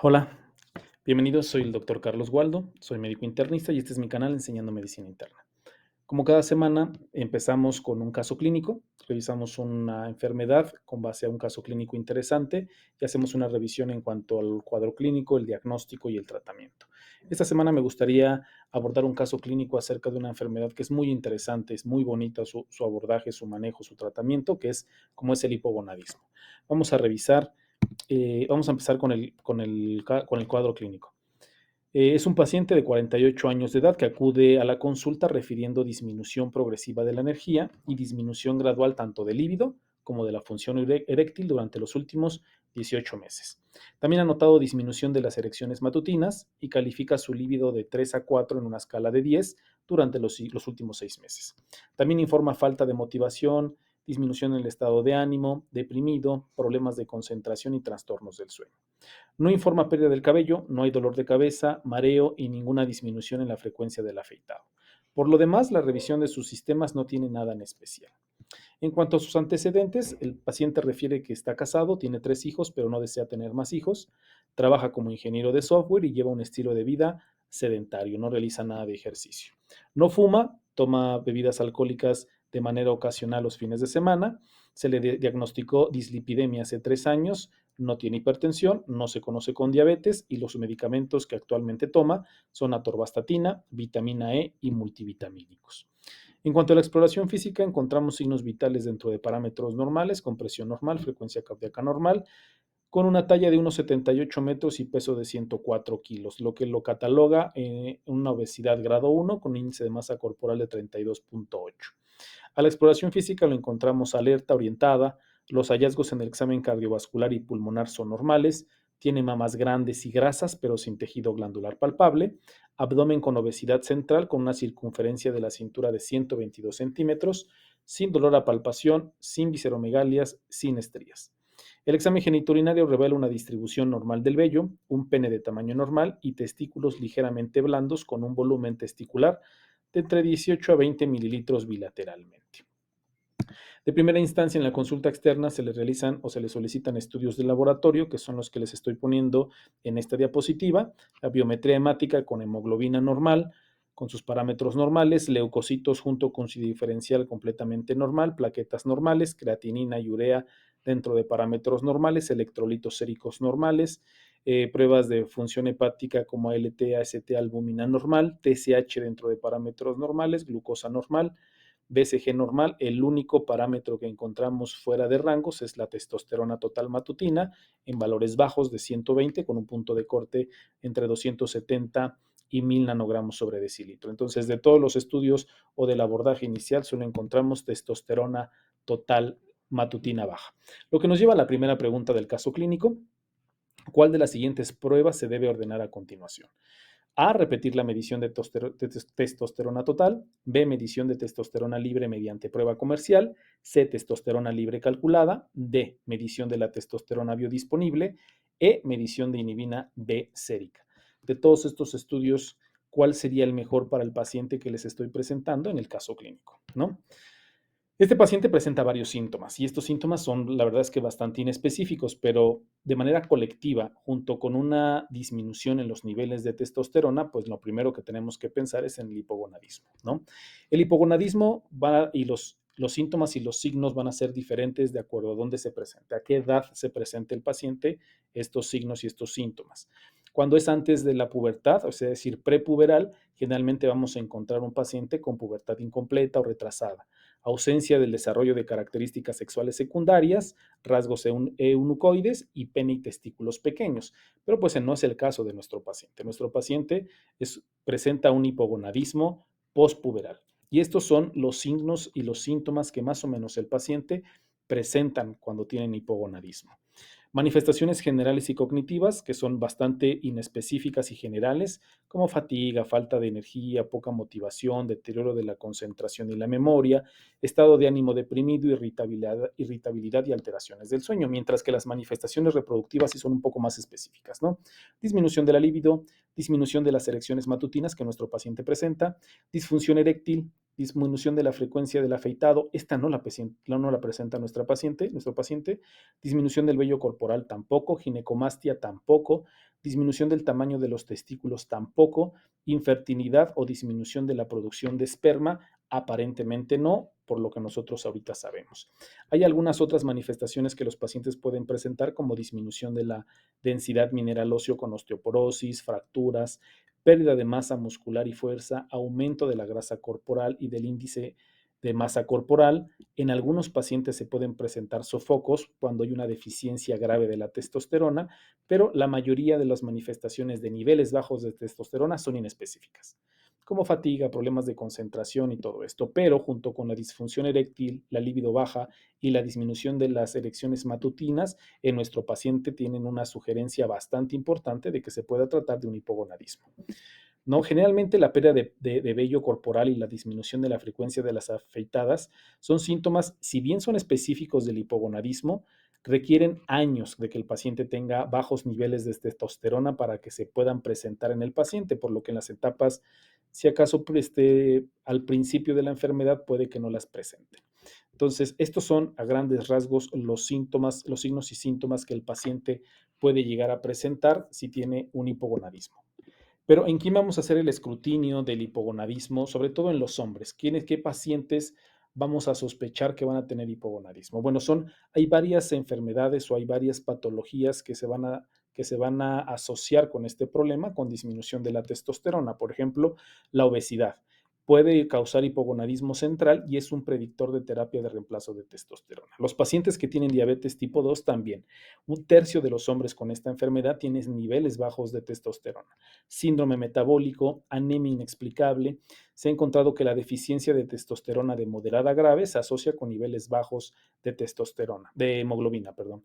Hola, bienvenidos, soy el doctor Carlos Waldo, soy médico internista y este es mi canal Enseñando Medicina Interna. Como cada semana empezamos con un caso clínico, revisamos una enfermedad con base a un caso clínico interesante y hacemos una revisión en cuanto al cuadro clínico, el diagnóstico y el tratamiento. Esta semana me gustaría abordar un caso clínico acerca de una enfermedad que es muy interesante, es muy bonita su abordaje, su manejo, su tratamiento, que es como es el hipogonadismo. Vamos a revisar, vamos a empezar con el cuadro clínico. Es un paciente de 48 años de edad que acude a la consulta refiriendo disminución progresiva de la energía y disminución gradual tanto del líbido como de la función eréctil durante los últimos 18 meses. También ha notado disminución de las erecciones matutinas y califica su líbido de 3 a 4 en una escala de 10 durante los últimos 6 meses. También informa falta de motivación, disminución en el estado de ánimo, deprimido, problemas de concentración y trastornos del sueño. No informa pérdida del cabello, no hay dolor de cabeza, mareo y ninguna disminución en la frecuencia del afeitado. Por lo demás, la revisión de sus sistemas no tiene nada en especial. En cuanto a sus antecedentes, el paciente refiere que está casado, tiene 3 hijos, pero no desea tener más hijos, trabaja como ingeniero de software y lleva un estilo de vida sedentario, no realiza nada de ejercicio. No fuma, toma bebidas alcohólicas de manera ocasional los fines de semana, se le diagnosticó dislipidemia hace 3 años, no tiene hipertensión, no se conoce con diabetes y los medicamentos que actualmente toma son atorvastatina, vitamina E y multivitamínicos. En cuanto a la exploración física, encontramos signos vitales dentro de parámetros normales, con presión normal, frecuencia cardíaca normal, con una talla de unos 78 metros y peso de 104 kilos, lo que lo cataloga en una obesidad grado 1 con índice de masa corporal de 32.8. A la exploración física lo encontramos alerta, orientada, los hallazgos en el examen cardiovascular y pulmonar son normales, tiene mamas grandes y grasas pero sin tejido glandular palpable, abdomen con obesidad central con una circunferencia de la cintura de 122 centímetros, sin dolor a palpación, sin visceromegalias, sin estrías. El examen genitourinario revela una distribución normal del vello, un pene de tamaño normal y testículos ligeramente blandos con un volumen testicular de entre 18 a 20 mililitros bilateralmente. De primera instancia, en la consulta externa se le realizan o se le solicitan estudios de laboratorio, que son los que les estoy poniendo en esta diapositiva, la biometría hemática con hemoglobina normal, con sus parámetros normales, leucocitos junto con su diferencial completamente normal, plaquetas normales, creatinina y urea dentro de parámetros normales, electrolitos séricos normales, pruebas de función hepática como ALT, AST, albúmina normal, TSH dentro de parámetros normales, glucosa normal, BCG normal. El único parámetro que encontramos fuera de rangos es la testosterona total matutina en valores bajos de 120 con un punto de corte entre 270 y 1000 nanogramos sobre decilitro. Entonces, de todos los estudios o del abordaje inicial, solo encontramos testosterona total matutina baja. Lo que nos lleva a la primera pregunta del caso clínico: ¿cuál de las siguientes pruebas se debe ordenar a continuación? A, repetir la medición de testosterona total. B, medición de testosterona libre mediante prueba comercial. C, testosterona libre calculada. D, medición de la testosterona biodisponible. E, medición de inhibina B sérica. De todos estos estudios, ¿cuál sería el mejor para el paciente que les estoy presentando en el caso clínico, ¿no? Este paciente presenta varios síntomas y estos síntomas son, la verdad es que bastante inespecíficos, pero de manera colectiva, junto con una disminución en los niveles de testosterona, pues lo primero que tenemos que pensar es en el hipogonadismo, ¿no? El hipogonadismo va y los síntomas y los signos van a ser diferentes de acuerdo a dónde se presenta, a qué edad se presenta el paciente estos signos y estos síntomas. Cuando es antes de la pubertad, o sea, es decir, prepuberal, generalmente vamos a encontrar un paciente con pubertad incompleta o retrasada, ausencia del desarrollo de características sexuales secundarias, rasgos eunucoides y pene y testículos pequeños. Pero pues no es el caso de nuestro paciente. Nuestro paciente presenta un hipogonadismo postpuberal. Y estos son los signos y los síntomas que más o menos el paciente presentan cuando tienen hipogonadismo. Manifestaciones generales y cognitivas que son bastante inespecíficas y generales, como fatiga, falta de energía, poca motivación, deterioro de la concentración y la memoria, estado de ánimo deprimido, irritabilidad y alteraciones del sueño, mientras que las manifestaciones reproductivas sí son un poco más específicas, ¿no? Disminución de la libido, disminución de las erecciones matutinas que nuestro paciente presenta, disfunción eréctil, disminución de la frecuencia del afeitado, esta no la presenta nuestro paciente, disminución del vello corporal tampoco, ginecomastia tampoco, disminución del tamaño de los testículos tampoco, infertilidad o disminución de la producción de esperma, aparentemente no, por lo que nosotros ahorita sabemos. Hay algunas otras manifestaciones que los pacientes pueden presentar, como disminución de la densidad mineral óseo con osteoporosis, fracturas, pérdida de masa muscular y fuerza, aumento de la grasa corporal y del índice de masa corporal. En algunos pacientes se pueden presentar sofocos cuando hay una deficiencia grave de la testosterona, pero la mayoría de las manifestaciones de niveles bajos de testosterona son inespecíficas, como fatiga, problemas de concentración y todo esto, pero junto con la disfunción eréctil, la libido baja y la disminución de las erecciones matutinas, en nuestro paciente tienen una sugerencia bastante importante de que se pueda tratar de un hipogonadismo. ¿No? Generalmente la pérdida de vello corporal y la disminución de la frecuencia de las afeitadas son síntomas, si bien son específicos del hipogonadismo, requieren años de que el paciente tenga bajos niveles de testosterona para que se puedan presentar en el paciente, por lo que en las etapas, si acaso al principio de la enfermedad, puede que no las presente. Entonces, estos son a grandes rasgos los síntomas, los signos y síntomas que el paciente puede llegar a presentar si tiene un hipogonadismo. Pero ¿en quién vamos a hacer el escrutinio del hipogonadismo? Sobre todo en los hombres. ¿Qué pacientes vamos a sospechar que van a tener hipogonadismo? Bueno, hay varias enfermedades o hay varias patologías que se van a asociar con este problema, con disminución de la testosterona. Por ejemplo, la obesidad puede causar hipogonadismo central y es un predictor de terapia de reemplazo de testosterona. Los pacientes que tienen diabetes tipo 2 también. Un tercio de los hombres con esta enfermedad tienen niveles bajos de testosterona. Síndrome metabólico, anemia inexplicable. Se ha encontrado que la deficiencia de testosterona de moderada a grave se asocia con niveles bajos de testosterona, de hemoglobina, perdón.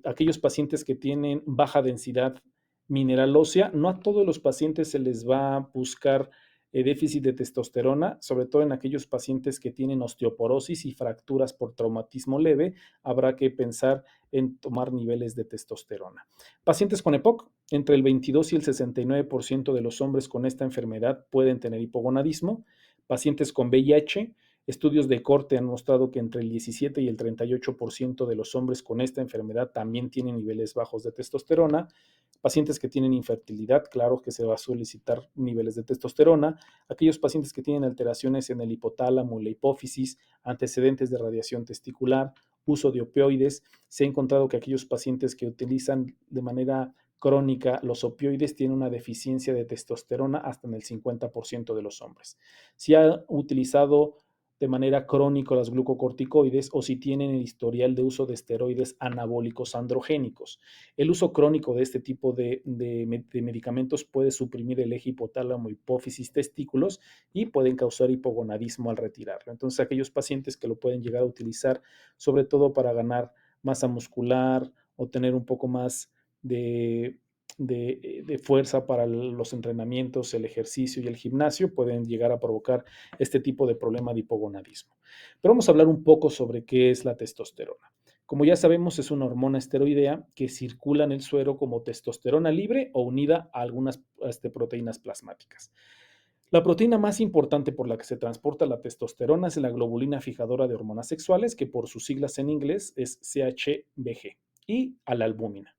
Aquellos pacientes que tienen baja densidad mineral ósea, no a todos los pacientes se les va a buscar déficit de testosterona, sobre todo en aquellos pacientes que tienen osteoporosis y fracturas por traumatismo leve, habrá que pensar en tomar niveles de testosterona. Pacientes con EPOC, entre el 22 y el 69% de los hombres con esta enfermedad pueden tener hipogonadismo. Pacientes con VIH, estudios de corte han mostrado que entre el 17 y el 38% de los hombres con esta enfermedad también tienen niveles bajos de testosterona. Pacientes que tienen infertilidad, claro que se va a solicitar niveles de testosterona. Aquellos pacientes que tienen alteraciones en el hipotálamo y la hipófisis, antecedentes de radiación testicular, uso de opioides. Se ha encontrado que aquellos pacientes que utilizan de manera crónica los opioides tienen una deficiencia de testosterona hasta en el 50% de los hombres. Si ha utilizado de manera crónica los glucocorticoides o si tienen el historial de uso de esteroides anabólicos androgénicos. El uso crónico de este tipo de medicamentos puede suprimir el eje hipotálamo, hipófisis, testículos y pueden causar hipogonadismo al retirarlo. Entonces, aquellos pacientes que lo pueden llegar a utilizar, sobre todo para ganar masa muscular o tener un poco más de fuerza para los entrenamientos, el ejercicio y el gimnasio, pueden llegar a provocar este tipo de problema de hipogonadismo. Pero vamos a hablar un poco sobre qué es la testosterona. Como ya sabemos, es una hormona esteroidea que circula en el suero como testosterona libre o unida a algunas proteínas plasmáticas. La proteína más importante por la que se transporta la testosterona es la globulina fijadora de hormonas sexuales, que por sus siglas en inglés es CHBG, y a la albúmina.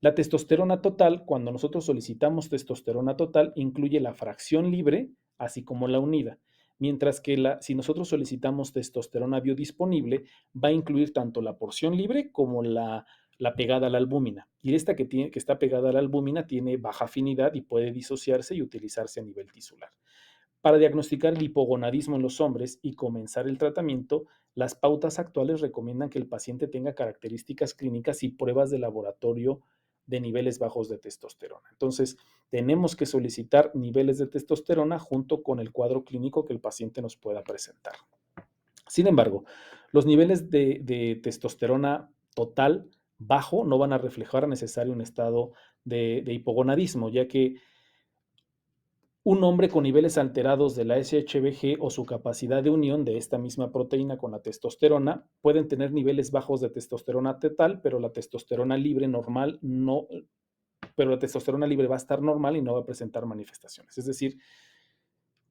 La testosterona total, cuando nosotros solicitamos testosterona total, incluye la fracción libre, así como la unida, mientras que si nosotros solicitamos testosterona biodisponible, va a incluir tanto la porción libre como la pegada a la albúmina. Y esta que está pegada a la albúmina tiene baja afinidad y puede disociarse y utilizarse a nivel tisular. Para diagnosticar el hipogonadismo en los hombres y comenzar el tratamiento, las pautas actuales recomiendan que el paciente tenga características clínicas y pruebas de laboratorio de niveles bajos de testosterona. Entonces, tenemos que solicitar niveles de testosterona junto con el cuadro clínico que el paciente nos pueda presentar. Sin embargo, los niveles de testosterona total bajo no van a reflejar necesario un estado de hipogonadismo, ya que un hombre con niveles alterados de la SHBG o su capacidad de unión de esta misma proteína con la testosterona pueden tener niveles bajos de testosterona total, pero la testosterona libre normal no pero la testosterona libre va a estar normal y no va a presentar manifestaciones. Es decir,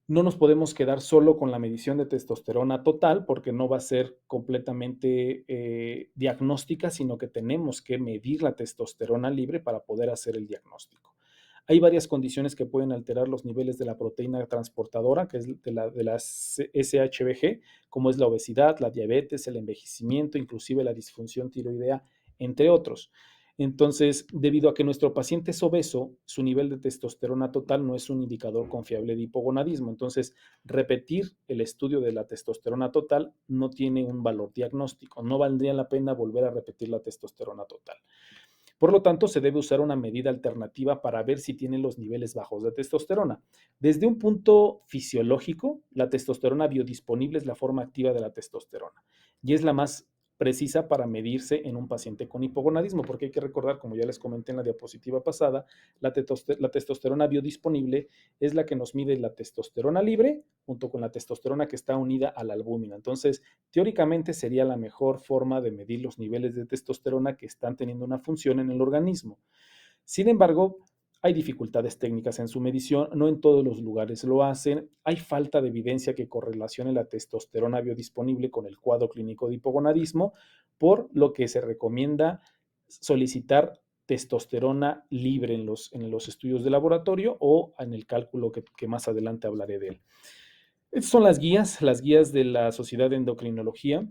no nos podemos quedar solo con la medición de testosterona total porque no va a ser completamente diagnóstica, sino que tenemos que medir la testosterona libre para poder hacer el diagnóstico. Hay varias condiciones que pueden alterar los niveles de la proteína transportadora, que es de la SHBG, como es la obesidad, la diabetes, el envejecimiento, inclusive la disfunción tiroidea, entre otros. Entonces, debido a que nuestro paciente es obeso, su nivel de testosterona total no es un indicador confiable de hipogonadismo. Entonces, repetir el estudio de la testosterona total no tiene un valor diagnóstico. No valdría la pena volver a repetir la testosterona total. Por lo tanto, se debe usar una medida alternativa para ver si tienen los niveles bajos de testosterona. Desde un punto fisiológico, la testosterona biodisponible es la forma activa de la testosterona y es la más precisa para medirse en un paciente con hipogonadismo, porque hay que recordar, como ya les comenté en la diapositiva pasada, la testosterona biodisponible es la que nos mide la testosterona libre junto con la testosterona que está unida a la albúmina. Entonces, teóricamente sería la mejor forma de medir los niveles de testosterona que están teniendo una función en el organismo. Sin embargo, hay dificultades técnicas en su medición, no en todos los lugares lo hacen, hay falta de evidencia que correlacione la testosterona biodisponible con el cuadro clínico de hipogonadismo, por lo que se recomienda solicitar testosterona libre en los estudios de laboratorio o en el cálculo que más adelante hablaré de él. Estas son las guías de la Sociedad de Endocrinología,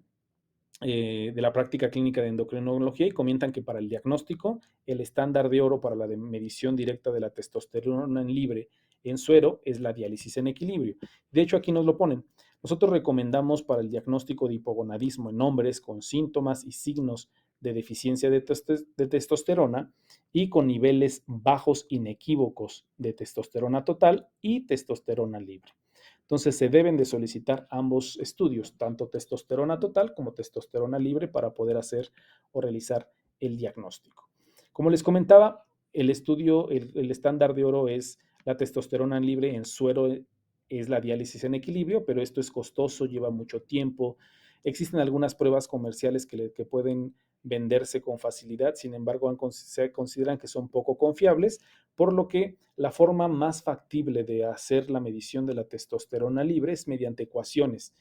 de la práctica clínica de endocrinología, y comentan que para el diagnóstico, el estándar de oro para la medición directa de la testosterona en libre en suero es la diálisis en equilibrio. De hecho, aquí nos lo ponen. Nosotros recomendamos para el diagnóstico de hipogonadismo en hombres con síntomas y signos de deficiencia de testosterona y con niveles bajos inequívocos de testosterona total y testosterona libre. Entonces se deben de solicitar ambos estudios, tanto testosterona total como testosterona libre, para poder hacer o realizar el diagnóstico. Como les comentaba, el estudio, el estándar de oro es la testosterona libre en suero, es la diálisis en equilibrio, pero esto es costoso, lleva mucho tiempo. Existen algunas pruebas comerciales que pueden venderse con facilidad, sin embargo, se consideran que son poco confiables, por lo que la forma más factible de hacer la medición de la testosterona libre es mediante ecuaciones,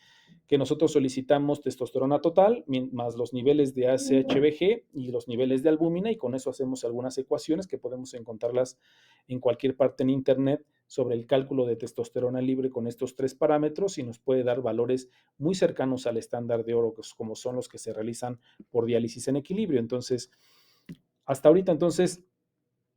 que nosotros solicitamos testosterona total más los niveles de ACHBG y los niveles de albúmina, y con eso hacemos algunas ecuaciones que podemos encontrarlas en cualquier parte en internet sobre el cálculo de testosterona libre con estos tres parámetros, y nos puede dar valores muy cercanos al estándar de oro, como son los que se realizan por diálisis en equilibrio. Entonces, hasta ahorita, entonces,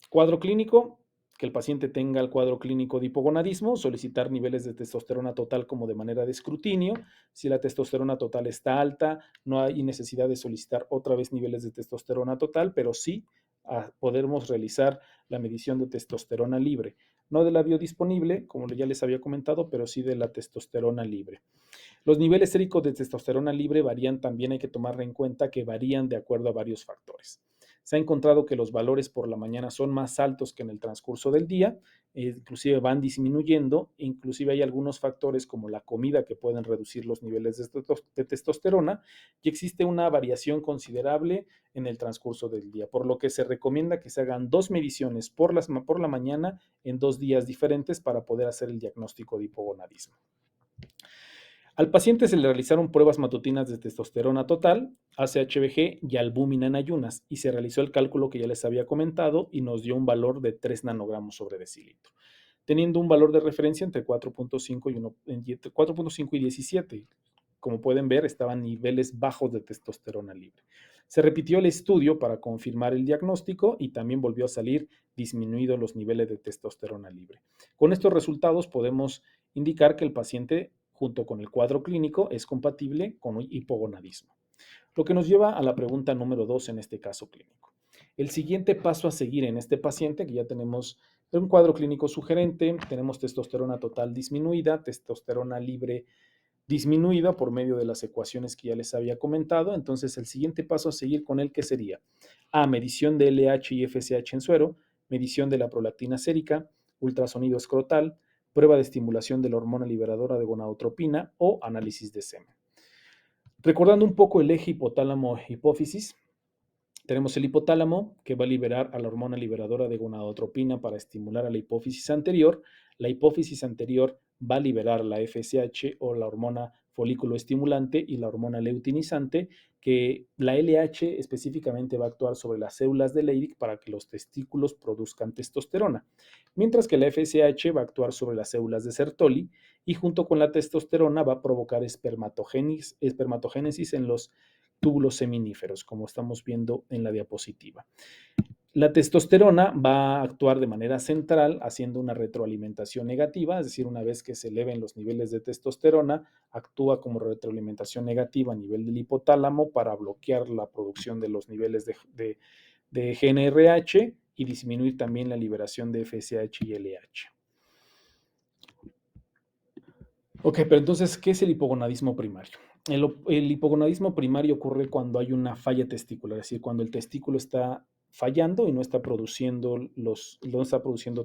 cuadro clínico, que el paciente tenga el cuadro clínico de hipogonadismo, solicitar niveles de testosterona total como de manera de escrutinio. Si la testosterona total está alta, no hay necesidad de solicitar otra vez niveles de testosterona total, pero sí podemos realizar la medición de testosterona libre. No de la biodisponible, como ya les había comentado, pero sí de la testosterona libre. Los niveles séricos de testosterona libre varían, también hay que tomar en cuenta que varían de acuerdo a varios factores. Se ha encontrado que los valores por la mañana son más altos que en el transcurso del día, inclusive van disminuyendo, inclusive hay algunos factores como la comida que pueden reducir los niveles de testosterona, y existe una variación considerable en el transcurso del día, por lo que se recomienda que se hagan dos mediciones por la mañana en 2 días diferentes para poder hacer el diagnóstico de hipogonadismo. Al paciente se le realizaron pruebas matutinas de testosterona total, ACHBG y albúmina en ayunas, y se realizó el cálculo que ya les había comentado y nos dio un valor de 3 nanogramos sobre decilitro, teniendo un valor de referencia entre 4.5 y 17. Como pueden ver, estaban niveles bajos de testosterona libre. Se repitió el estudio para confirmar el diagnóstico y también volvió a salir disminuidos los niveles de testosterona libre. Con estos resultados podemos indicar que el paciente, junto con el cuadro clínico, es compatible con hipogonadismo. Lo que nos lleva a la pregunta número 2 en este caso clínico. El siguiente paso a seguir en este paciente, que ya tenemos un cuadro clínico sugerente, tenemos testosterona total disminuida, testosterona libre disminuida por medio de las ecuaciones que ya les había comentado. Entonces, el siguiente paso a seguir con él, ¿qué sería? A, medición de LH y FSH en suero, medición de la prolactina sérica, ultrasonido escrotal, prueba de estimulación de la hormona liberadora de gonadotropina o análisis de semen. Recordando un poco el eje hipotálamo-hipófisis, Tenemos el hipotálamo, que va a liberar a la hormona liberadora de gonadotropina para estimular a la hipófisis anterior. La hipófisis anterior va a liberar la FSH o la hormona folículo estimulante y la hormona leutinizante, que la LH específicamente va a actuar sobre las células de Leydig para que los testículos produzcan testosterona, mientras que la FSH va a actuar sobre las células de Sertoli y junto con la testosterona va a provocar espermatogénesis en los túbulos seminíferos, como estamos viendo en la diapositiva. La testosterona va a actuar de manera central haciendo una retroalimentación negativa, es decir, una vez que se eleven los niveles de testosterona, actúa como retroalimentación negativa a nivel del hipotálamo para bloquear la producción de los niveles de GnRH y disminuir también la liberación de FSH y LH. Ok, pero entonces, ¿qué es el hipogonadismo primario? El hipogonadismo primario ocurre cuando hay una falla testicular, es decir, cuando el testículo está fallando y no está produciendo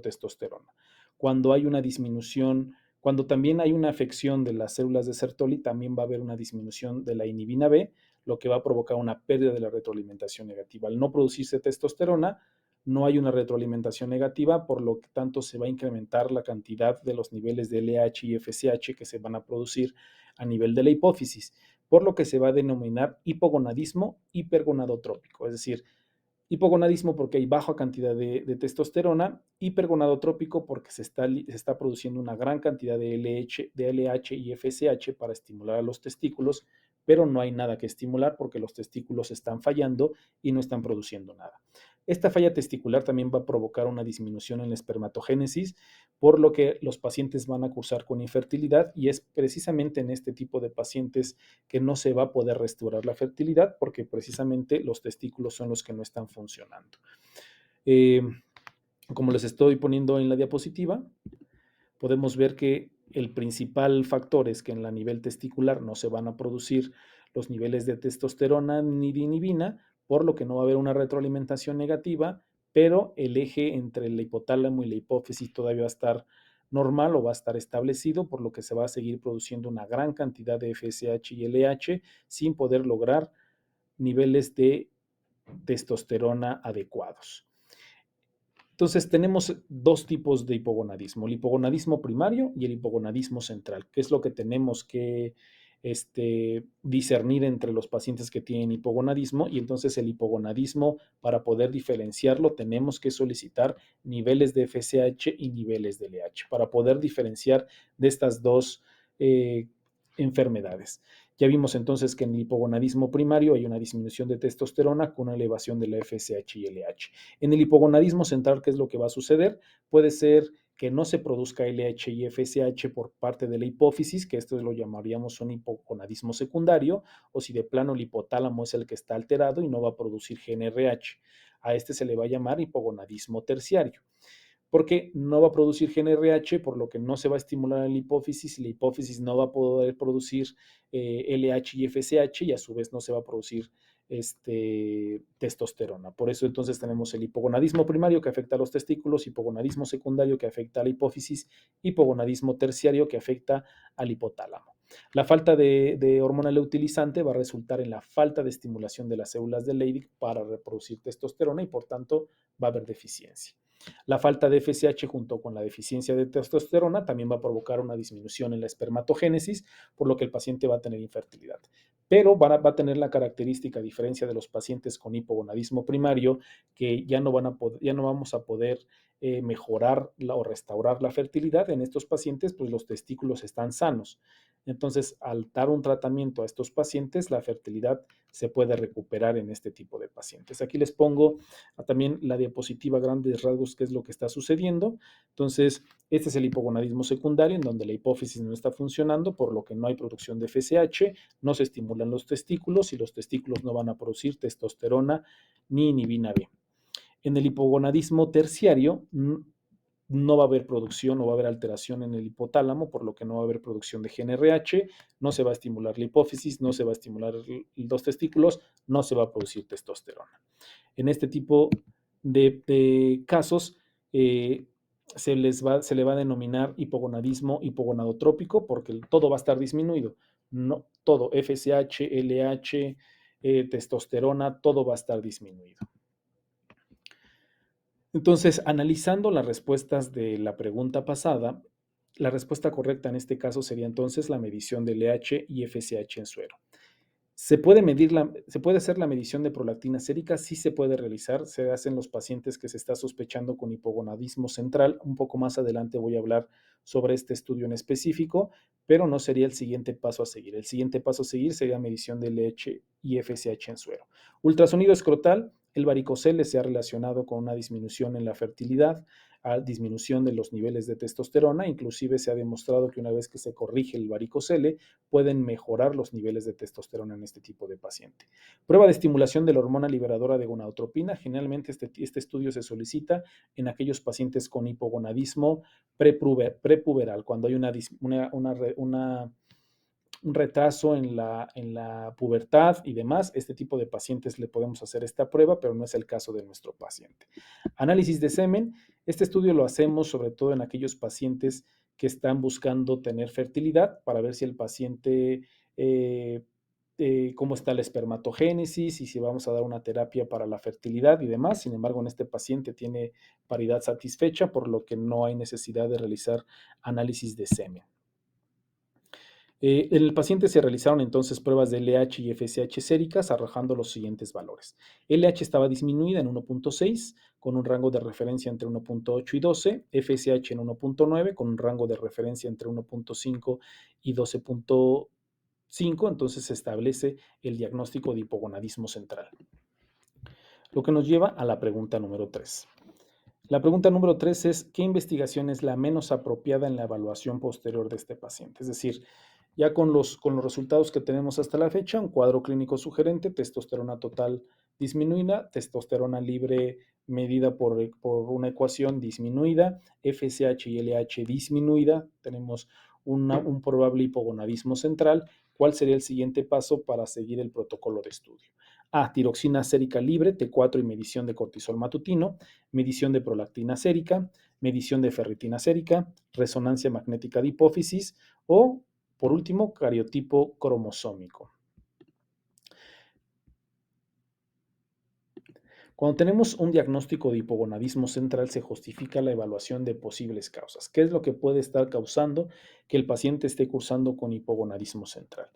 testosterona. Cuando hay una disminución, cuando también hay una afección de las células de Sertoli, también va a haber una disminución de la inhibina B, lo que va a provocar una pérdida de la retroalimentación negativa. Al no producirse testosterona, no hay una retroalimentación negativa, por lo que tanto se va a incrementar la cantidad de los niveles de LH y FSH que se van a producir a nivel de la hipófisis, por lo que se va a denominar hipogonadismo hipergonadotrópico, es decir, hipogonadismo porque hay baja cantidad de testosterona, hipergonadotrópico porque se está produciendo una gran cantidad de LH y FSH para estimular a los testículos, pero no hay nada que estimular porque los testículos están fallando y no están produciendo nada. Esta falla testicular también va a provocar una disminución en la espermatogénesis, por lo que los pacientes van a cursar con infertilidad y es precisamente en este tipo de pacientes que no se va a poder restaurar la fertilidad porque precisamente los testículos son los que no están funcionando. Como les estoy poniendo en la diapositiva, podemos ver que el principal factor es que en la nivel testicular no se van a producir los niveles de testosterona ni de inhibina, por lo que no va a haber una retroalimentación negativa, pero el eje entre el hipotálamo y la hipófisis todavía va a estar normal o va a estar establecido, por lo que se va a seguir produciendo una gran cantidad de FSH y LH sin poder lograr niveles de testosterona adecuados. Entonces tenemos dos tipos de hipogonadismo, el hipogonadismo primario y el hipogonadismo central, que es lo que tenemos que discernir entre los pacientes que tienen hipogonadismo, y entonces el hipogonadismo, para poder diferenciarlo, tenemos que solicitar niveles de FSH y niveles de LH para poder diferenciar de estas dos enfermedades. Ya vimos entonces que en el hipogonadismo primario hay una disminución de testosterona con una elevación de la FSH y LH. En el hipogonadismo central, ¿qué es lo que va a suceder? Puede ser que no se produzca LH y FSH por parte de la hipófisis, que esto lo llamaríamos un hipogonadismo secundario, o si de plano el hipotálamo es el que está alterado y no va a producir GnRH. A este se le va a llamar hipogonadismo terciario, porque no va a producir GnRH, por lo que no se va a estimular en la hipófisis y la hipófisis no va a poder producir LH y FSH y a su vez no se va a producir testosterona. Por eso entonces tenemos el hipogonadismo primario que afecta a los testículos, hipogonadismo secundario que afecta a la hipófisis, hipogonadismo terciario que afecta al hipotálamo. La falta de hormona leutilizante va a resultar en la falta de estimulación de las células de Leydig para reproducir testosterona y por tanto va a haber deficiencia. La falta de FSH junto con la deficiencia de testosterona también va a provocar una disminución en la espermatogénesis, por lo que el paciente va a tener infertilidad. Pero va a tener la característica, a diferencia de los pacientes con hipogonadismo primario, que ya no vamos a poder mejorar o restaurar la fertilidad. En estos pacientes, pues los testículos están sanos. Entonces, al dar un tratamiento a estos pacientes, la fertilidad se puede recuperar en este tipo de pacientes. Aquí les pongo también la diapositiva a grandes rasgos, qué es lo que está sucediendo. Entonces, este es el hipogonadismo secundario, en donde la hipófisis no está funcionando, por lo que no hay producción de FSH, no se estimulan los testículos y los testículos no van a producir testosterona ni inhibina B. En el hipogonadismo terciario, no va a haber producción o va a haber alteración en el hipotálamo, por lo que no va a haber producción de GnRH, no se va a estimular la hipófisis, no se va a estimular los testículos, no se va a producir testosterona. En este tipo de casos se le va a denominar hipogonadismo hipogonadotrópico porque todo va a estar disminuido. No, todo, FSH, LH, testosterona, todo va a estar disminuido. Entonces, analizando las respuestas de la pregunta pasada, la respuesta correcta en este caso sería entonces la medición de LH y FSH en suero. ¿Se puede hacer la medición de prolactina sérica? Sí se puede realizar, se hace en los pacientes que se está sospechando con hipogonadismo central. Un poco más adelante voy a hablar sobre este estudio en específico, pero no sería el siguiente paso a seguir. El siguiente paso a seguir sería medición de LH y FSH en suero. Ultrasonido escrotal, el varicocele se ha relacionado con una disminución en la fertilidad, a disminución de los niveles de testosterona, inclusive se ha demostrado que una vez que se corrige el varicocele, pueden mejorar los niveles de testosterona en este tipo de paciente. Prueba de estimulación de la hormona liberadora de gonadotropina. Generalmente este estudio se solicita en aquellos pacientes con hipogonadismo prepuberal, cuando hay un retraso en la pubertad y demás. Este tipo de pacientes le podemos hacer esta prueba, pero no es el caso de nuestro paciente. Análisis de semen. Este estudio lo hacemos sobre todo en aquellos pacientes que están buscando tener fertilidad para ver si el paciente, cómo está la espermatogénesis y si vamos a dar una terapia para la fertilidad y demás. Sin embargo, en este paciente tiene paridad satisfecha, por lo que no hay necesidad de realizar análisis de semen. En el paciente se realizaron entonces pruebas de LH y FSH séricas arrojando los siguientes valores. LH estaba disminuida en 1.6 con un rango de referencia entre 1.8 y 12, FSH en 1.9 con un rango de referencia entre 1.5 y 12.5, entonces se establece el diagnóstico de hipogonadismo central. Lo que nos lleva a la pregunta número 3. La pregunta número 3 es, ¿qué investigación es la menos apropiada en la evaluación posterior de este paciente? Es decir, ya con los resultados que tenemos hasta la fecha, un cuadro clínico sugerente, testosterona total disminuida, testosterona libre medida por una ecuación disminuida, FSH y LH disminuida, tenemos un probable hipogonadismo central. ¿Cuál sería el siguiente paso para seguir el protocolo de estudio? A. Tiroxina sérica libre, T4 y medición de cortisol matutino, medición de prolactina sérica, medición de ferritina sérica, resonancia magnética de hipófisis o, por último, cariotipo cromosómico. Cuando tenemos un diagnóstico de hipogonadismo central, se justifica la evaluación de posibles causas. ¿Qué es lo que puede estar causando que el paciente esté cursando con hipogonadismo central?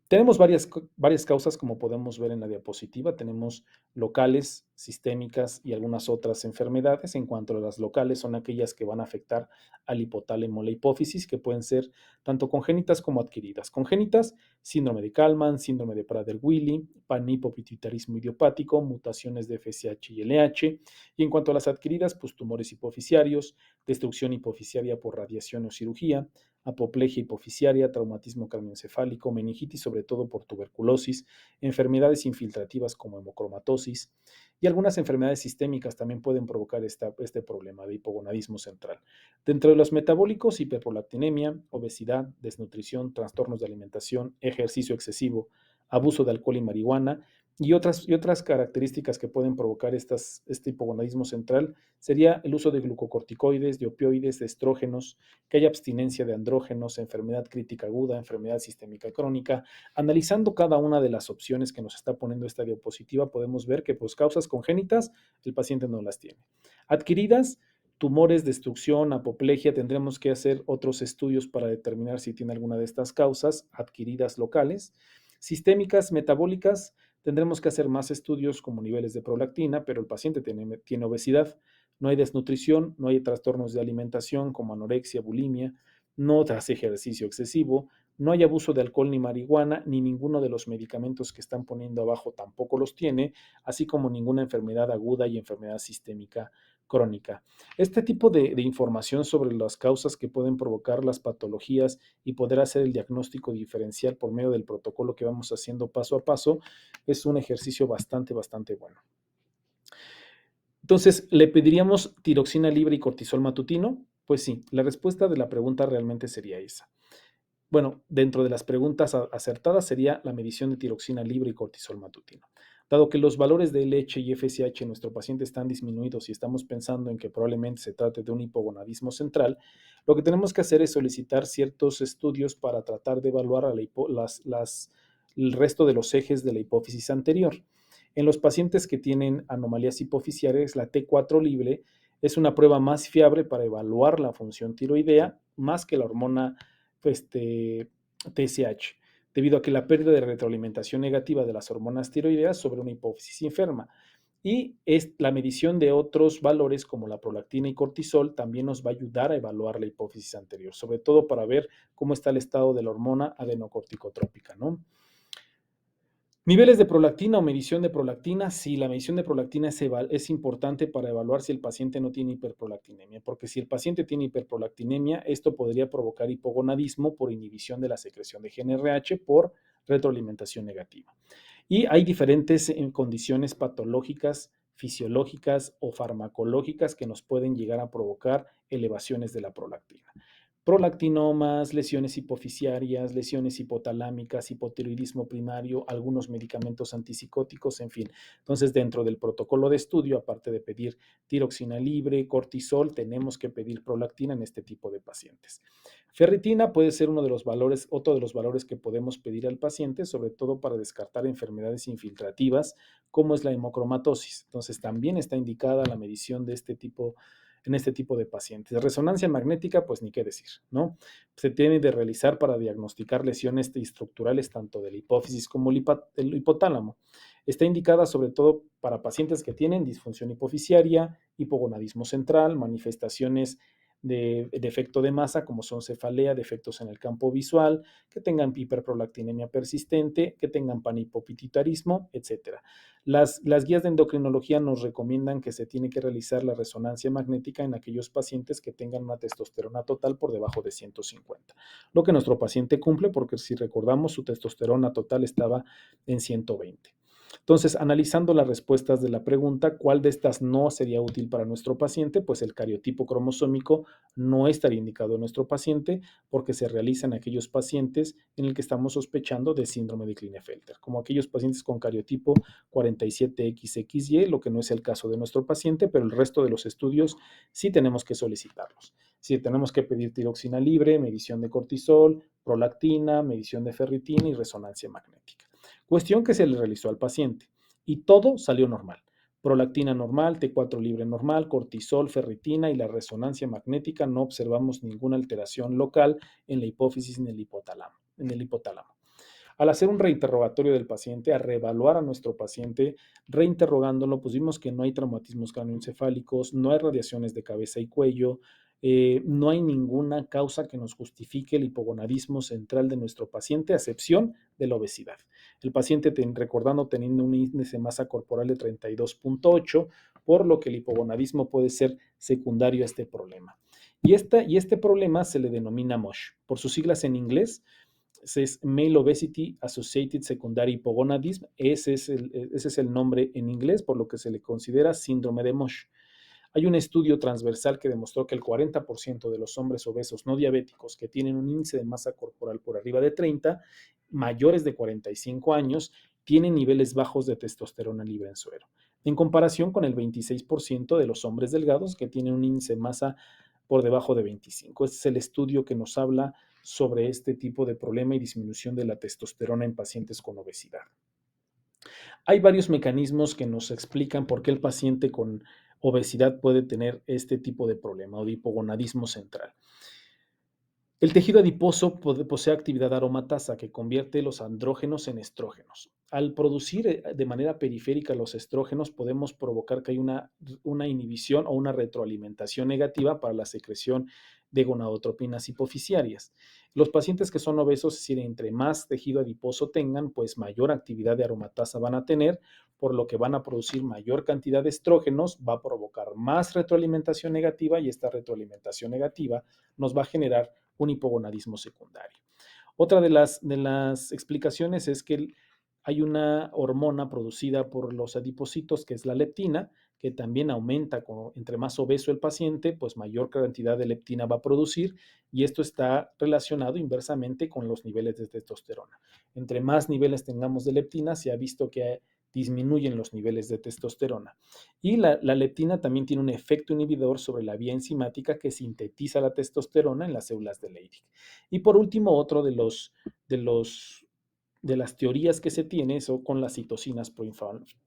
Tenemos varias causas, como podemos ver en la diapositiva. Tenemos locales, sistémicas y algunas otras enfermedades. En cuanto a las locales, son aquellas que van a afectar al hipotálamo, la hipófisis, que pueden ser tanto congénitas como adquiridas. Congénitas, síndrome de Kallmann, síndrome de Prader-Willi, panhipopituitarismo idiopático, mutaciones de FSH y LH. Y en cuanto a las adquiridas, pues tumores hipofisiarios, destrucción hipofisiaria por radiación o cirugía, apoplejía hipofisiaria, traumatismo craneoencefálico, meningitis, sobre todo por tuberculosis, enfermedades infiltrativas como hemocromatosis y algunas enfermedades sistémicas también pueden provocar este problema de hipogonadismo central. Dentro de los metabólicos, hiperprolactinemia, obesidad, desnutrición, trastornos de alimentación, ejercicio excesivo, abuso de alcohol y marihuana y otras características que pueden provocar este hipogonadismo central sería el uso de glucocorticoides, de opioides, de estrógenos, que haya abstinencia de andrógenos, enfermedad crítica aguda, enfermedad sistémica crónica. Analizando cada una de las opciones que nos está poniendo esta diapositiva, podemos ver que pues causas congénitas el paciente no las tiene. Adquiridas, tumores, destrucción, apoplejia, tendremos que hacer otros estudios para determinar si tiene alguna de estas causas adquiridas locales. Sistémicas, metabólicas, tendremos que hacer más estudios como niveles de prolactina, pero el paciente tiene obesidad, no hay desnutrición, no hay trastornos de alimentación como anorexia, bulimia, no hace ejercicio excesivo, no hay abuso de alcohol ni marihuana, ni ninguno de los medicamentos que están poniendo abajo tampoco los tiene, así como ninguna enfermedad aguda y enfermedad sistémica crónica. Este tipo de información sobre las causas que pueden provocar las patologías y poder hacer el diagnóstico diferencial por medio del protocolo que vamos haciendo paso a paso es un ejercicio bastante bueno. Entonces, ¿le pediríamos tiroxina libre y cortisol matutino? Pues sí, la respuesta de la pregunta realmente sería esa. Bueno, dentro de las preguntas acertadas sería la medición de tiroxina libre y cortisol matutino. Dado que los valores de LH y FSH en nuestro paciente están disminuidos y estamos pensando en que probablemente se trate de un hipogonadismo central, lo que tenemos que hacer es solicitar ciertos estudios para tratar de evaluar el resto de los ejes de la hipófisis anterior. En los pacientes que tienen anomalías hipofisiarias, la T4 libre es una prueba más fiable para evaluar la función tiroidea más que la hormona TSH, debido a que la pérdida de retroalimentación negativa de las hormonas tiroideas sobre una hipófisis enferma. Y la medición de otros valores como la prolactina y cortisol también nos va a ayudar a evaluar la hipófisis anterior, sobre todo para ver cómo está el estado de la hormona adenocorticotrópica, ¿no? Niveles de prolactina o medición de prolactina. Sí, la medición de prolactina es importante para evaluar si el paciente no tiene hiperprolactinemia, porque si el paciente tiene hiperprolactinemia, esto podría provocar hipogonadismo por inhibición de la secreción de GnRH por retroalimentación negativa. Y hay diferentes condiciones patológicas, fisiológicas o farmacológicas que nos pueden llegar a provocar elevaciones de la prolactina. Prolactinomas, lesiones hipofisiarias, lesiones hipotalámicas, hipotiroidismo primario, algunos medicamentos antipsicóticos, en fin. Entonces, dentro del protocolo de estudio, aparte de pedir tiroxina libre, cortisol, tenemos que pedir prolactina en este tipo de pacientes. Ferritina puede ser uno de los valores, otro de los valores que podemos pedir al paciente, sobre todo para descartar enfermedades infiltrativas, como es la hemocromatosis. Entonces, también está indicada la medición de en este tipo de pacientes. Resonancia magnética, pues ni qué decir, ¿no? Se tiene de realizar para diagnosticar lesiones estructurales tanto de la hipófisis como el hipotálamo. Está indicada sobre todo para pacientes que tienen disfunción hipofisiaria, hipogonadismo central, manifestaciones de defecto de masa, como son cefalea, defectos en el campo visual, que tengan hiperprolactinemia persistente, que tengan panhipopituitarismo, etc. Las guías de endocrinología nos recomiendan que se tiene que realizar la resonancia magnética en aquellos pacientes que tengan una testosterona total por debajo de 150, lo que nuestro paciente cumple porque si recordamos su testosterona total estaba en 120. Entonces, analizando las respuestas de la pregunta, ¿cuál de estas no sería útil para nuestro paciente? Pues el cariotipo cromosómico no estaría indicado en nuestro paciente porque se realiza en aquellos pacientes en el que estamos sospechando de síndrome de Klinefelter, como aquellos pacientes con cariotipo 47XXY, lo que no es el caso de nuestro paciente, pero el resto de los estudios sí tenemos que solicitarlos. Sí, tenemos que pedir tiroxina libre, medición de cortisol, prolactina, medición de ferritina y resonancia magnética. Cuestión que se le realizó al paciente y todo salió normal. Prolactina normal, T4 libre normal, cortisol, ferritina y la resonancia magnética, no observamos ninguna alteración local en la hipófisis ni en el hipotálamo. Al hacer un reinterrogatorio del paciente, a reevaluar a nuestro paciente, reinterrogándolo, pues vimos que no hay traumatismos cráneoencefálicos, no hay radiaciones de cabeza y cuello, no hay ninguna causa que nos justifique el hipogonadismo central de nuestro paciente, a excepción de la obesidad. El paciente, recordando, teniendo un índice de masa corporal de 32.8, por lo que el hipogonadismo puede ser secundario a este problema. Y este problema se le denomina MOSH, por sus siglas en inglés. Es Male Obesity Associated Secondary Hypogonadism. Ese es el nombre en inglés, por lo que se le considera síndrome de MOSH. Hay un estudio transversal que demostró que el 40% de los hombres obesos no diabéticos que tienen un índice de masa corporal por arriba de 30, mayores de 45 años, tienen niveles bajos de testosterona libre en suero, en comparación con el 26% de los hombres delgados que tienen un índice de masa por debajo de 25. Este es el estudio que nos habla sobre este tipo de problema y disminución de la testosterona en pacientes con obesidad. Hay varios mecanismos que nos explican por qué el paciente con obesidad puede tener este tipo de problema o de hipogonadismo central. El tejido adiposo posee actividad aromatasa que convierte los andrógenos en estrógenos. Al producir de manera periférica los estrógenos, podemos provocar que haya una inhibición o una retroalimentación negativa para la secreción de gonadotropinas hipofisiarias. Los pacientes que son obesos, es decir, entre más tejido adiposo tengan, pues mayor actividad de aromatasa van a tener, por lo que van a producir mayor cantidad de estrógenos, va a provocar más retroalimentación negativa y esta retroalimentación negativa nos va a generar un hipogonadismo secundario. Otra de las explicaciones es que hay una hormona producida por los adipocitos que es la leptina, que también aumenta entre más obeso el paciente, pues mayor cantidad de leptina va a producir y esto está relacionado inversamente con los niveles de testosterona. Entre más niveles tengamos de leptina, se ha visto que disminuyen los niveles de testosterona. Y la leptina también tiene un efecto inhibidor sobre la vía enzimática que sintetiza la testosterona en las células de Leydig. Y por último, otro de los las teorías que se tienen son con las citocinas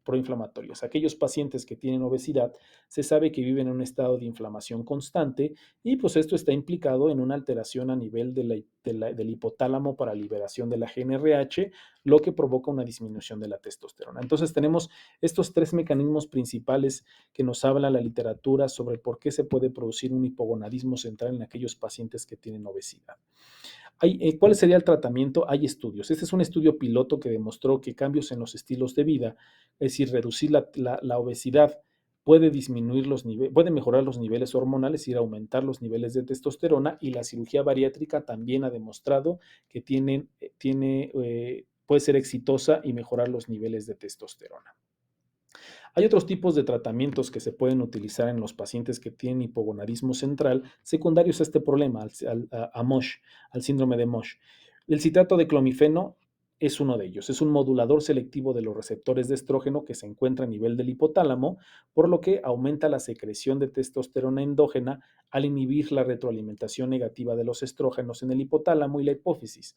proinflamatorias. Aquellos pacientes que tienen obesidad se sabe que viven en un estado de inflamación constante y pues esto está implicado en una alteración a nivel del hipotálamo para liberación de la GnRH, lo que provoca una disminución de la testosterona. Entonces tenemos estos tres mecanismos principales que nos habla la literatura sobre por qué se puede producir un hipogonadismo central en aquellos pacientes que tienen obesidad. ¿Cuál sería el tratamiento? Hay estudios. Este es un estudio piloto que demostró que cambios en los estilos de vida, es decir, reducir la obesidad, puede disminuir puede mejorar los niveles hormonales, y aumentar los niveles de testosterona, y la cirugía bariátrica también ha demostrado que puede ser exitosa y mejorar los niveles de testosterona. Hay otros tipos de tratamientos que se pueden utilizar en los pacientes que tienen hipogonadismo central secundarios a este problema, a MOSH, al síndrome de MOSH. El citrato de clomifeno es uno de ellos. Es un modulador selectivo de los receptores de estrógeno que se encuentra a nivel del hipotálamo, por lo que aumenta la secreción de testosterona endógena al inhibir la retroalimentación negativa de los estrógenos en el hipotálamo y la hipófisis.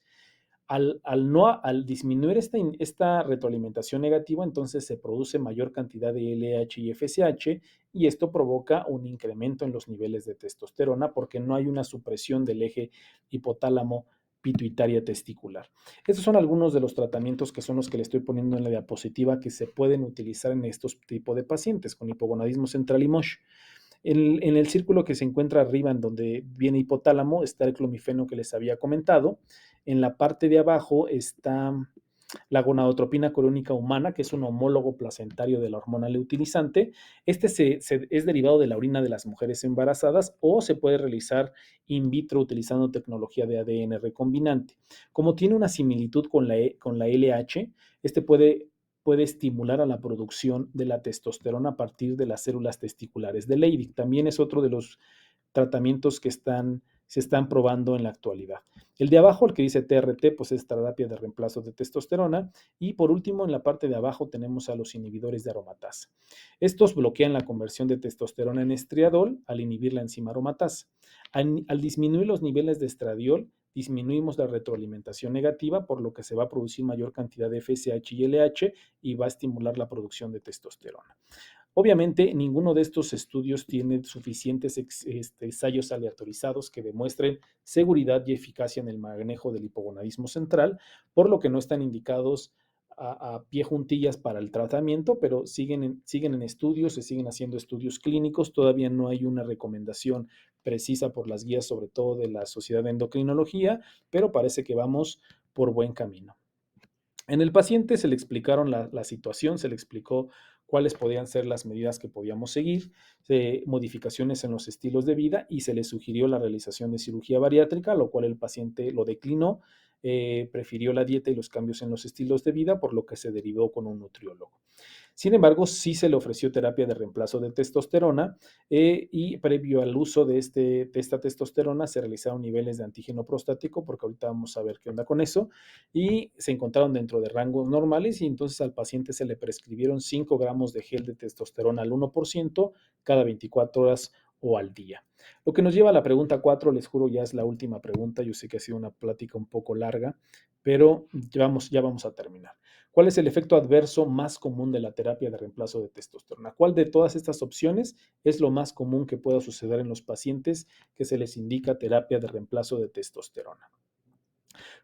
Al disminuir esta retroalimentación negativa, entonces se produce mayor cantidad de LH y FSH, y esto provoca un incremento en los niveles de testosterona porque no hay una supresión del eje hipotálamo pituitaria testicular. Estos son algunos de los tratamientos que son los que le estoy poniendo en la diapositiva que se pueden utilizar en estos tipos de pacientes con hipogonadismo central y MOSH. En el círculo que se encuentra arriba, en donde viene hipotálamo, está el clomifeno que les había comentado. En la parte de abajo está la gonadotropina coriónica humana, que es un homólogo placentario de la hormona luteinizante. Este es derivado de la orina de las mujeres embarazadas, o se puede realizar in vitro utilizando tecnología de ADN recombinante. Como tiene una similitud con la LH, este puede estimular a la producción de la testosterona a partir de las células testiculares de Leydig. También es otro de los tratamientos que se están probando en la actualidad. El de abajo, el que dice TRT, pues es terapia de reemplazo de testosterona. Y por último, en la parte de abajo tenemos a los inhibidores de aromatasa. Estos bloquean la conversión de testosterona en estriadol al inhibir la enzima aromatasa. Al disminuir los niveles de estradiol, disminuimos la retroalimentación negativa, por lo que se va a producir mayor cantidad de FSH y LH y va a estimular la producción de testosterona. Obviamente, ninguno de estos estudios tiene suficientes ensayos aleatorizados que demuestren seguridad y eficacia en el manejo del hipogonadismo central, por lo que no están indicados a pie juntillas para el tratamiento, pero siguen en estudios, se siguen haciendo estudios clínicos. Todavía no hay una recomendación precisa por las guías, sobre todo de la Sociedad de Endocrinología, pero parece que vamos por buen camino. En el paciente se le explicaron la situación, se le explicó cuáles podían ser las medidas que podíamos seguir, modificaciones en los estilos de vida, y se le sugirió la realización de cirugía bariátrica, lo cual el paciente lo declinó, prefirió la dieta y los cambios en los estilos de vida, por lo que se derivó con un nutriólogo. Sin embargo, sí se le ofreció terapia de reemplazo de testosterona, y previo al uso de esta testosterona se realizaron niveles de antígeno prostático, porque ahorita vamos a ver qué onda con eso, y se encontraron dentro de rangos normales, y entonces al paciente se le prescribieron 5 gramos de gel de testosterona al 1% cada 24 horas o al día. Lo que nos lleva a la pregunta 4, les juro, ya es la última pregunta. Yo sé que ha sido una plática un poco larga, pero ya vamos a terminar. ¿Cuál es el efecto adverso más común de la terapia de reemplazo de testosterona? ¿Cuál de todas estas opciones es lo más común que pueda suceder en los pacientes que se les indica terapia de reemplazo de testosterona?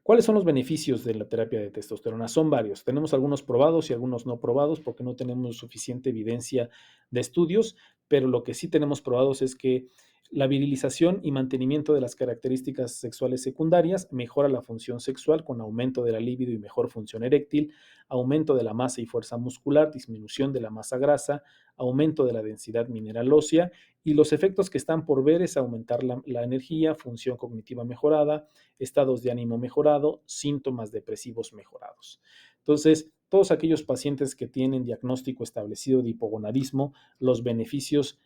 ¿Cuáles son los beneficios de la terapia de testosterona? Son varios. Tenemos algunos probados y algunos no probados, porque no tenemos suficiente evidencia de estudios, pero lo que sí tenemos probados es que la virilización y mantenimiento de las características sexuales secundarias mejora la función sexual con aumento de la libido y mejor función eréctil, aumento de la masa y fuerza muscular, disminución de la masa grasa, aumento de la densidad mineral ósea, y los efectos que están por ver es aumentar la energía, función cognitiva mejorada, estados de ánimo mejorado, síntomas depresivos mejorados. Entonces, todos aquellos pacientes que tienen diagnóstico establecido de hipogonadismo, los beneficios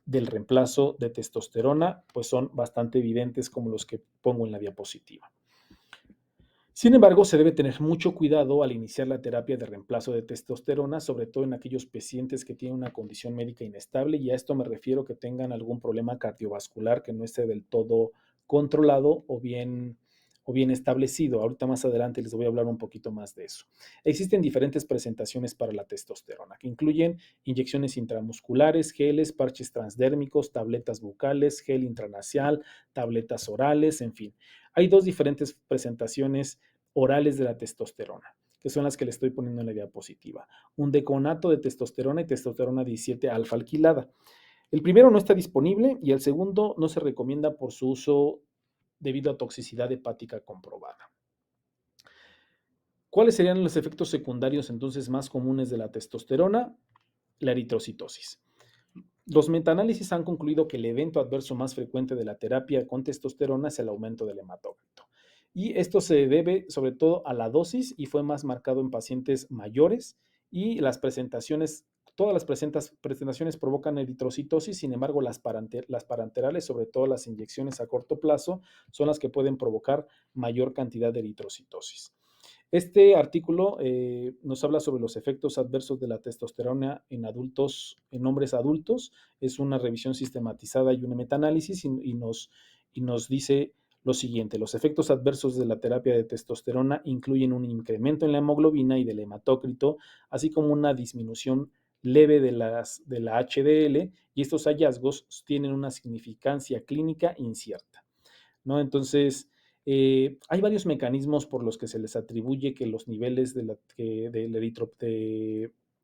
del reemplazo de testosterona pues son bastante evidentes, como los que pongo en la diapositiva. Sin embargo, se debe tener mucho cuidado al iniciar la terapia de reemplazo de testosterona, sobre todo en aquellos pacientes que tienen una condición médica inestable, y a esto me refiero que tengan algún problema cardiovascular que no esté del todo controlado, o bien establecido. Ahorita más adelante les voy a hablar un poquito más de eso. Existen diferentes presentaciones para la testosterona, que incluyen inyecciones intramusculares, geles, parches transdérmicos, tabletas bucales, gel intranasal, tabletas orales, en fin. Hay dos diferentes presentaciones orales de la testosterona, que son las que le estoy poniendo en la diapositiva. Un deconato de testosterona y testosterona 17 alfa alquilada. El primero no está disponible y el segundo no se recomienda por su uso debido a toxicidad hepática comprobada. ¿Cuáles serían los efectos secundarios entonces más comunes de la testosterona? La eritrocitosis. Los metaanálisis han concluido que el evento adverso más frecuente de la terapia con testosterona es el aumento del hematócrito. Y esto se debe sobre todo a la dosis y fue más marcado en pacientes mayores y las presentaciones, todas las presentaciones provocan eritrocitosis, sin embargo las paranterales, sobre todo las inyecciones a corto plazo, son las que pueden provocar mayor cantidad de eritrocitosis. Este artículo nos habla sobre los efectos adversos de la testosterona en adultos, en hombres adultos. Es una revisión sistematizada y un metaanálisis y nos dice lo siguiente: los efectos adversos de la terapia de testosterona incluyen un incremento en la hemoglobina y del hematócrito, así como una disminución leve de la HDL, y estos hallazgos tienen una significancia clínica incierta, ¿no? Entonces, hay varios mecanismos por los que se les atribuye que los niveles de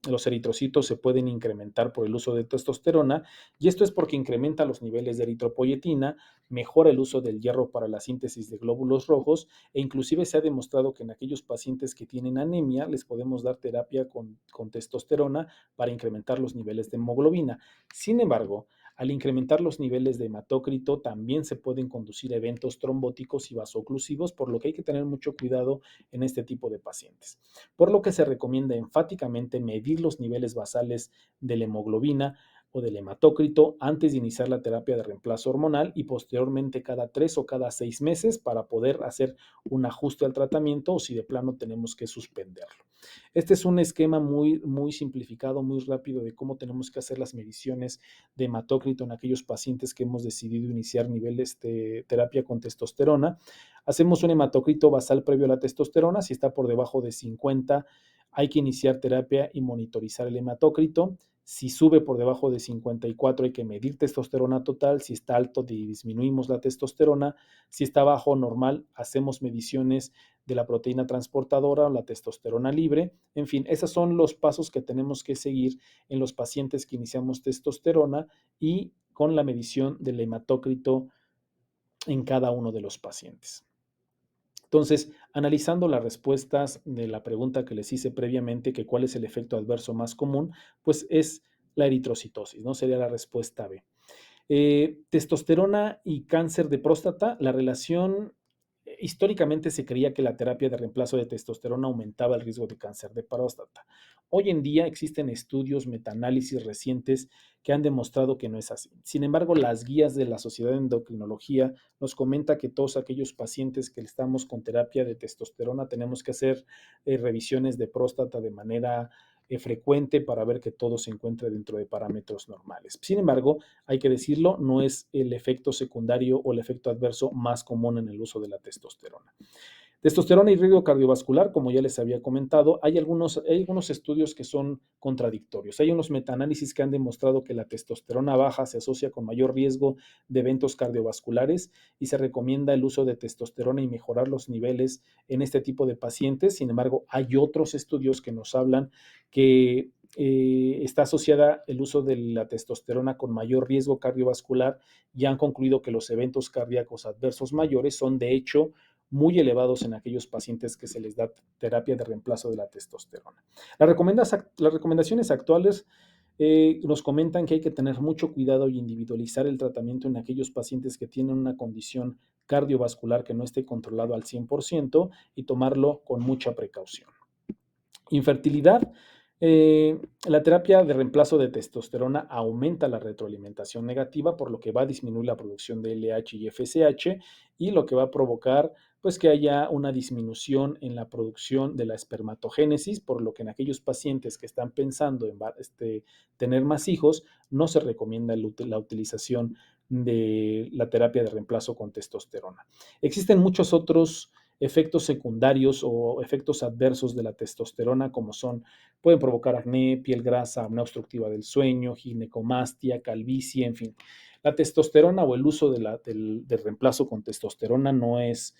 los eritrocitos se pueden incrementar por el uso de testosterona, y esto es porque incrementa los niveles de eritropoyetina, mejora el uso del hierro para la síntesis de glóbulos rojos, e inclusive se ha demostrado que en aquellos pacientes que tienen anemia les podemos dar terapia con testosterona para incrementar los niveles de hemoglobina. Sin embargo, al incrementar los niveles de hematócrito, también se pueden conducir a eventos trombóticos y vasoclusivos, por lo que hay que tener mucho cuidado en este tipo de pacientes. Por lo que se recomienda enfáticamente medir los niveles basales de la hemoglobina o del hematócrito antes de iniciar la terapia de reemplazo hormonal y posteriormente cada 3 o cada 6 meses para poder hacer un ajuste al tratamiento o si de plano tenemos que suspenderlo. Este es un esquema muy simplificado, muy rápido de cómo tenemos que hacer las mediciones de hematócrito en aquellos pacientes que hemos decidido iniciar niveles de terapia con testosterona. Hacemos un hematócrito basal previo a la testosterona. Si está por debajo de 50, hay que iniciar terapia y monitorizar el hematócrito. Si sube por debajo de 54, hay que medir testosterona total. Si está alto, disminuimos la testosterona. Si está bajo, normal, hacemos mediciones de la proteína transportadora o la testosterona libre. En fin, esos son los pasos que tenemos que seguir en los pacientes que iniciamos testosterona y con la medición del hematócrito en cada uno de los pacientes. Entonces, analizando las respuestas de la pregunta que les hice previamente, que cuál es el efecto adverso más común, pues es la eritrocitosis, ¿no? Sería la respuesta B. Testosterona y cáncer de próstata, la relación, históricamente se creía que la terapia de reemplazo de testosterona aumentaba el riesgo de cáncer de próstata. Hoy en día existen estudios, metaanálisis recientes que han demostrado que no es así. Sin embargo, las guías de la Sociedad de Endocrinología nos comenta que todos aquellos pacientes que estamos con terapia de testosterona tenemos que hacer revisiones de próstata de manera frecuente para ver que todo se encuentre dentro de parámetros normales. Sin embargo, hay que decirlo, no es el efecto secundario o el efecto adverso más común en el uso de la testosterona. Testosterona y riesgo cardiovascular, como ya les había comentado, hay algunos estudios que son contradictorios. Hay unos metaanálisis que han demostrado que la testosterona baja se asocia con mayor riesgo de eventos cardiovasculares y se recomienda el uso de testosterona y mejorar los niveles en este tipo de pacientes. Sin embargo, hay otros estudios que nos hablan que está asociada el uso de la testosterona con mayor riesgo cardiovascular y han concluido que los eventos cardíacos adversos mayores son de hecho muy elevados en aquellos pacientes que se les da terapia de reemplazo de la testosterona. Las recomendaciones actuales nos comentan que hay que tener mucho cuidado y individualizar el tratamiento en aquellos pacientes que tienen una condición cardiovascular que no esté controlado al 100% y tomarlo con mucha precaución. Infertilidad. La terapia de reemplazo de testosterona aumenta la retroalimentación negativa, por lo que va a disminuir la producción de LH y FSH y lo que va a provocar pues que haya una disminución en la producción de la espermatogénesis, por lo que en aquellos pacientes que están pensando en tener más hijos, no se recomienda la utilización de la terapia de reemplazo con testosterona. Existen muchos otros efectos secundarios o efectos adversos de la testosterona, como son, pueden provocar acné, piel grasa, apnea obstructiva del sueño, ginecomastia, calvicie, en fin. La testosterona o el uso del reemplazo con testosterona no es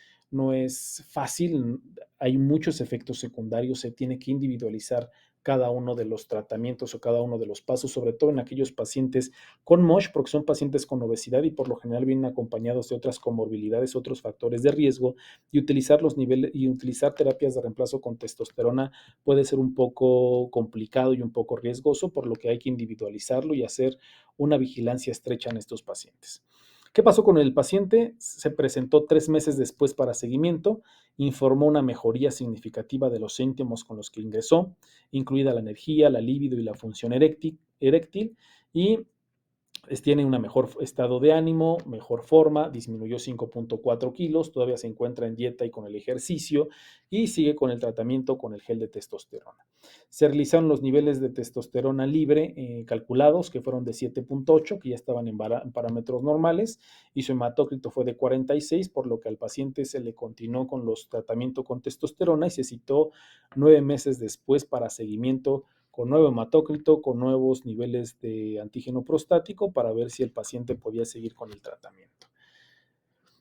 fácil, hay muchos efectos secundarios, se tiene que individualizar cada uno de los tratamientos o cada uno de los pasos, sobre todo en aquellos pacientes con MOSH, porque son pacientes con obesidad y por lo general vienen acompañados de otras comorbilidades, otros factores de riesgo, y utilizar los niveles y utilizar terapias de reemplazo con testosterona puede ser un poco complicado y un poco riesgoso, por lo que hay que individualizarlo y hacer una vigilancia estrecha en estos pacientes. ¿Qué pasó con el paciente? Se presentó 3 meses después para seguimiento, informó una mejoría significativa de los síntomas con los que ingresó, incluida la energía, la libido y la función eréctil, y tiene un mejor estado de ánimo, mejor forma, disminuyó 5.4 kilos, todavía se encuentra en dieta y con el ejercicio y sigue con el tratamiento con el gel de testosterona. Se realizaron los niveles de testosterona libre calculados, que fueron de 7.8, que ya estaban en parámetros normales, y su hematócrito fue de 46, por lo que al paciente se le continuó con los tratamientos con testosterona y se citó 9 meses después para seguimiento con nuevo hematócrito, con nuevos niveles de antígeno prostático para ver si el paciente podía seguir con el tratamiento.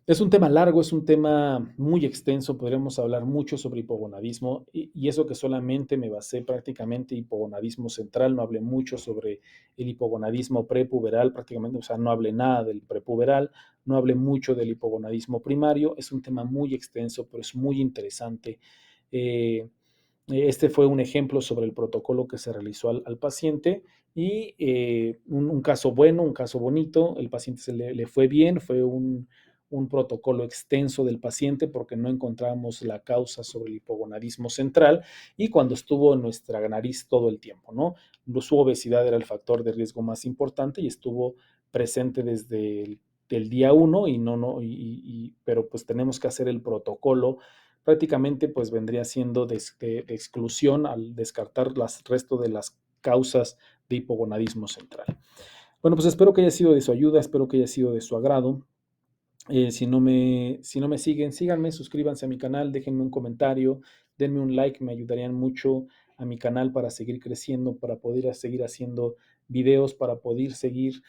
Es un tema largo, es un tema muy extenso, podríamos hablar mucho sobre hipogonadismo y eso que solamente me basé prácticamente en hipogonadismo central, no hablé mucho sobre el hipogonadismo prepuberal, prácticamente, o sea, no hablé nada del prepuberal, no hablé mucho del hipogonadismo primario, es un tema muy extenso, pero es muy interesante. Este fue un ejemplo sobre el protocolo que se realizó al paciente y un caso bueno, un caso bonito, el paciente le fue bien, fue un protocolo extenso del paciente porque no encontramos la causa sobre el hipogonadismo central y cuando estuvo en nuestra nariz todo el tiempo, ¿no? Su obesidad era el factor de riesgo más importante y estuvo presente desde el día uno y pero pues tenemos que hacer el protocolo prácticamente pues vendría siendo de exclusión al descartar el resto de las causas de hipogonadismo central. Bueno, pues espero que haya sido de su ayuda, espero que haya sido de su agrado. Si no me siguen, síganme, suscríbanse a mi canal, déjenme un comentario, denme un like, me ayudarían mucho a mi canal para seguir creciendo, para poder seguir haciendo videos, para poder seguir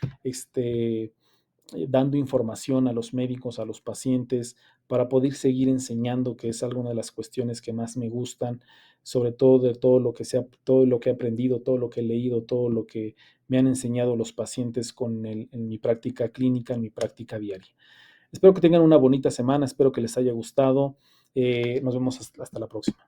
dando información a los médicos, a los pacientes, para poder seguir enseñando, que es alguna de las cuestiones que más me gustan, sobre todo de todo lo que he aprendido, todo lo que he leído, todo lo que me han enseñado los pacientes en mi práctica clínica, en mi práctica diaria. Espero que tengan una bonita semana, espero que les haya gustado. Nos vemos hasta la próxima.